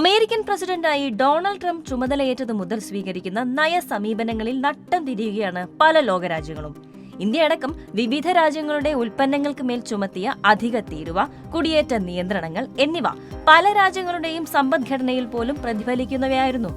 American പ്രസിഡന്റായി Donald Trump ചുമതലയേറ്റതു മുതൽ സ്വീകരിക്കുന്ന നയ സമീപനങ്ങളിൽ നട്ടം തിരിയുകയാണ് പല ലോകരാജ്യങ്ങളും. ഇന്ത്യയടക്കം വിവിധ രാജ്യങ്ങളുടെ ഉൽപ്പന്നങ്ങൾക്ക് മേൽ ചുമത്തിയ അധിക തീരുവ, കുടിയേറ്റ നിയന്ത്രണങ്ങൾ എന്നിവ പല രാജ്യങ്ങളുടെയും സമ്പദ്ഘടനയിൽ പോലും പ്രതിഫലിക്കുന്നവയായിരുന്നു.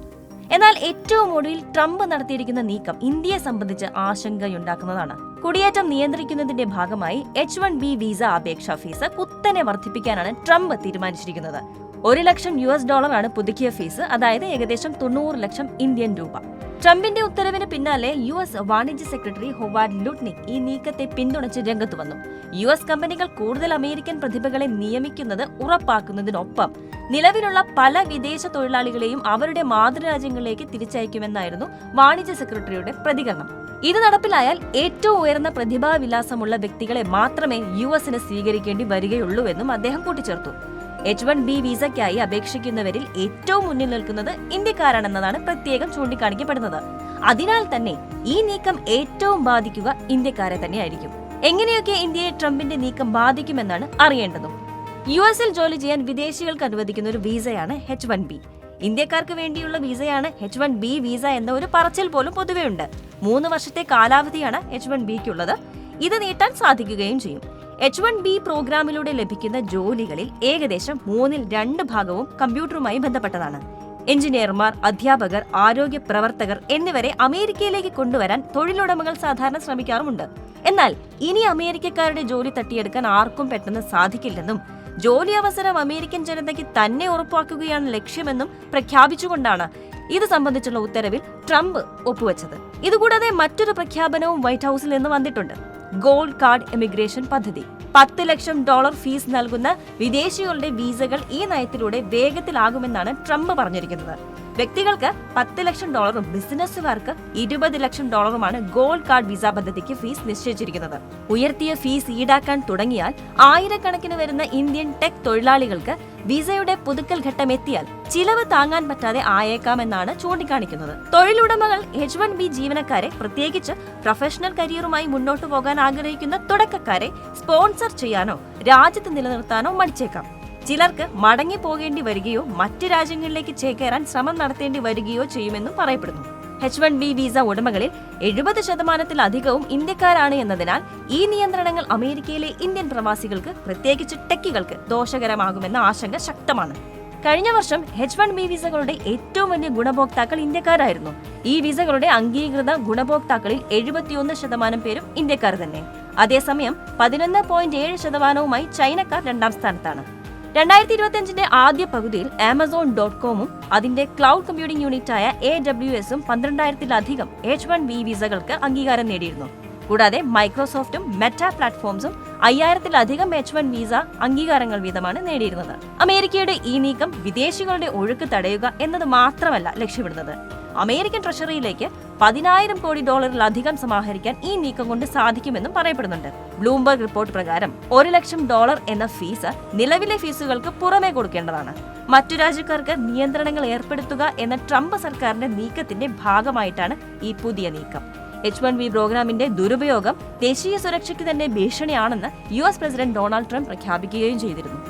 എന്നാൽ ഏറ്റവും ഒടുവിൽ ട്രംപ് നടത്തിയിരിക്കുന്ന നീക്കം ഇന്ത്യയെ സംബന്ധിച്ച് ആശങ്കയുണ്ടാക്കുന്നതാണ്. കുടിയേറ്റം നിയന്ത്രിക്കുന്നതിന്റെ ഭാഗമായി H-1B വിസ അപേക്ഷാ ഫീസ് കുത്തനെ വർദ്ധിപ്പിക്കാനാണ് ട്രംപ് തീരുമാനിച്ചിരിക്കുന്നത്. $1,00,000 ആണ് പുതുക്കിയ ഫീസ്, അതായത് ഏകദേശം 90 ലക്ഷം ഇന്ത്യൻ രൂപ. ട്രംപിന്റെ ഉത്തരവിന് പിന്നാലെ US വാണിജ്യ സെക്രട്ടറി ഹൊവാർഡ് ലുട്നിക് ഈ നീക്കത്തെ പിന്തുണച്ച് രംഗത്തു വന്നു. US കമ്പനികൾ കൂടുതൽ അമേരിക്കൻ പ്രതിഭകളെ നിയമിക്കുന്നത് ഉറപ്പാക്കുന്നതിനൊപ്പം നിലവിലുള്ള പല വിദേശ തൊഴിലാളികളെയും അവരുടെ മാതൃരാജ്യങ്ങളിലേക്ക് തിരിച്ചയക്കുമെന്നായിരുന്നു വാണിജ്യ സെക്രട്ടറിയുടെ പ്രതികരണം. ഇത് നടപ്പിലായാൽ ഏറ്റവും ഉയർന്ന പ്രതിഭാവിലാസമുള്ള വ്യക്തികളെ മാത്രമേ US സ്വീകരിക്കേണ്ടി വരികയുള്ളൂവെന്നും അദ്ദേഹം കൂട്ടിച്ചേർത്തു. H-1B വിസയ്ക്കായി അപേക്ഷിക്കുന്നവരിൽ ഏറ്റവും മുന്നിൽ നിൽക്കുന്നത് ഇന്ത്യക്കാരാണെന്നതാണ് പ്രത്യേകം ചൂണ്ടിക്കാണിക്കപ്പെടുന്നത്. അതിനാൽ തന്നെ ഈ നീക്കം ഏറ്റവും ബാധിക്കുക ഇന്ത്യക്കാരെ തന്നെയായിരിക്കും. എങ്ങനെയൊക്കെ ഇന്ത്യയെ ട്രംപിന്റെ നീക്കം ബാധിക്കുമെന്നാണ് അറിയേണ്ടതും. US ജോലി ചെയ്യാൻ വിദേശികൾക്ക് അനുവദിക്കുന്ന ഒരു വിസയാണ് H-1B. ഇന്ത്യക്കാർക്ക് വേണ്ടിയുള്ള വിസയാണ് H-1B വിസ എന്ന ഒരു പറച്ചിൽ പോലും പൊതുവെയുണ്ട്. 3 വർഷത്തെ കാലാവധിയാണ് H-1Bക്കുള്ളത്. ഇത് നീട്ടാൻ സാധിക്കുകയും ചെയ്യും. H-1B പ്രോഗ്രാമിലൂടെ ലഭിക്കുന്ന ജോലികളിൽ ഏകദേശം 2/3 ഭാഗവും കമ്പ്യൂട്ടറുമായി ബന്ധപ്പെട്ടതാണ്. എഞ്ചിനീയർമാർ, അധ്യാപകർ, ആരോഗ്യ പ്രവർത്തകർ എന്നിവരെ അമേരിക്കയിലേക്ക് കൊണ്ടുവരാൻ തൊഴിലുടമകൾ സാധാരണ ശ്രമിക്കാറുമുണ്ട്. എന്നാൽ ഇനി അമേരിക്കക്കാരുടെ ജോലി തട്ടിയെടുക്കാൻ ആർക്കും പെട്ടെന്ന് സാധിക്കില്ലെന്നും ജോലി അവസരം അമേരിക്കൻ ജനതയ്ക്ക് തന്നെ ഉറപ്പാക്കുകയാണ് ലക്ഷ്യമെന്നും പ്രഖ്യാപിച്ചുകൊണ്ടാണ് ഇത് സംബന്ധിച്ചുള്ള ഉത്തരവിൽ ട്രംപ് ഒപ്പുവെച്ചത്. ഇതുകൂടാതെ മറ്റൊരു പ്രഖ്യാപനവും വൈറ്റ് ഹൌസിൽ നിന്ന് വന്നിട്ടുണ്ട്. ഗോൾഡ് കാർഡ് എമിഗ്രേഷൻ പദ്ധതി. $10 ലക്ഷം ഫീസ് നൽകുന്ന വിദേശികളുടെ വീസകൾ ഈ നയത്തിലൂടെ വേഗത്തിലാകുമെന്നാണ് ട്രംപ് പറഞ്ഞിരിക്കുന്നത്. വ്യക്തികൾക്ക് $10 ലക്ഷം, ബിസിനസ്സുകാർക്ക് $20 ലക്ഷം ഗോൾഡ് കാർഡ് വിസ പദ്ധതിക്ക് ഫീസ് നിശ്ചയിച്ചിരിക്കുന്നത്. ഉയർത്തിയ ഫീസ് ഈടാക്കാൻ തുടങ്ങിയാൽ ആയിരക്കണക്കിന് വരുന്ന ഇന്ത്യൻ ടെക് തൊഴിലാളികൾക്ക് വിസയുടെ പുതുക്കൽ ഘട്ടം എത്തിയാൽ ചിലവ് താങ്ങാൻ പറ്റാതെ ആയേക്കാമെന്നാണ് ചൂണ്ടിക്കാണിക്കുന്നത്. തൊഴിലുടമകൾ H-1B ജീവനക്കാരെ, പ്രത്യേകിച്ച് പ്രൊഫഷണൽ കരിയറുമായി മുന്നോട്ടു പോകാൻ ആഗ്രഹിക്കുന്ന തുടക്കക്കാരെ സ്പോൺസർ ചെയ്യാനോ രാജ്യത്ത് നിലനിർത്താനോ മടിച്ചേക്കാം. ചിലർക്ക് മടങ്ങി പോകേണ്ടി വരികയോ മറ്റ് രാജ്യങ്ങളിലേക്ക് ചേക്കേറാൻ ശ്രമം നടത്തേണ്ടി വരികയോ ചെയ്യുമെന്നും പറയപ്പെടുന്നു. H-1B വിസ ഉടമകളിൽ 70% ഇന്ത്യക്കാരാണ് എന്നതിനാൽ ഈ നിയന്ത്രണങ്ങൾ അമേരിക്കയിലെ ഇന്ത്യൻ പ്രവാസികൾക്ക്, പ്രത്യേകിച്ച് ടെക്കികൾക്ക് ദോഷകരമാകുമെന്ന ആശങ്ക ശക്തമാണ്. കഴിഞ്ഞ വർഷം H-1B വിസകളുടെ ഏറ്റവും വലിയ ഗുണഭോക്താക്കൾ ഇന്ത്യക്കാരായിരുന്നു. ഈ വിസകളുടെ അംഗീകൃത ഗുണഭോക്താക്കളിൽ 71% പേരും ഇന്ത്യക്കാർ തന്നെ. അതേസമയം 11.7% ചൈനക്കാർ 2ാം സ്ഥാനത്താണ്. 2025 ആദ്യ പകുതിയിൽ Amazon.comഉം അതിന്റെ ക്ലൗഡ് കമ്പ്യൂട്ടിംഗ് യൂണിറ്റായ AWSഉം 12,000-ലധികം H-1B വിസകൾക്ക് അംഗീകാരം നേടിയിരുന്നു. കൂടാതെ മൈക്രോസോഫ്റ്റും മെറ്റ പ്ലാറ്റ്ഫോംസും 5,000-ലധികം H-1 വിസ അംഗീകാരങ്ങൾ വീതമാണ് നേടിയിരുന്നത്. അമേരിക്കയുടെ ഈ നീക്കം വിദേശികളുടെ ഒഴുക്ക് തടയുക എന്നത് മാത്രമല്ല ലക്ഷ്യമിടുന്നത്. അമേരിക്കൻ ട്രഷറിയിലേക്ക് $10,000 കോടി സമാഹരിക്കാൻ ഈ നീക്കം കൊണ്ട് സാധിക്കുമെന്നും പറയപ്പെടുന്നുണ്ട്. ബ്ലൂംബർഗ് റിപ്പോർട്ട് പ്രകാരം $1 ലക്ഷം എന്ന ഫീസ് നിലവിലെ ഫീസുകൾക്ക് പുറമെ കൊടുക്കേണ്ടതാണ്. മറ്റു രാജ്യക്കാർക്ക് നിയന്ത്രണങ്ങൾ ഏർപ്പെടുത്തുക എന്ന ട്രംപ് സർക്കാരിന്റെ നീക്കത്തിന്റെ ഭാഗമായിട്ടാണ് ഈ പുതിയ നീക്കം. H-1B പ്രോഗ്രാമിന്റെ ദുരുപയോഗം ദേശീയ സുരക്ഷയ്ക്ക് തന്നെ ഭീഷണിയാണെന്ന് US പ്രസിഡന്റ് ഡൊണാൾഡ് ട്രംപ് പ്രഖ്യാപിക്കുകയും ചെയ്തിരുന്നു.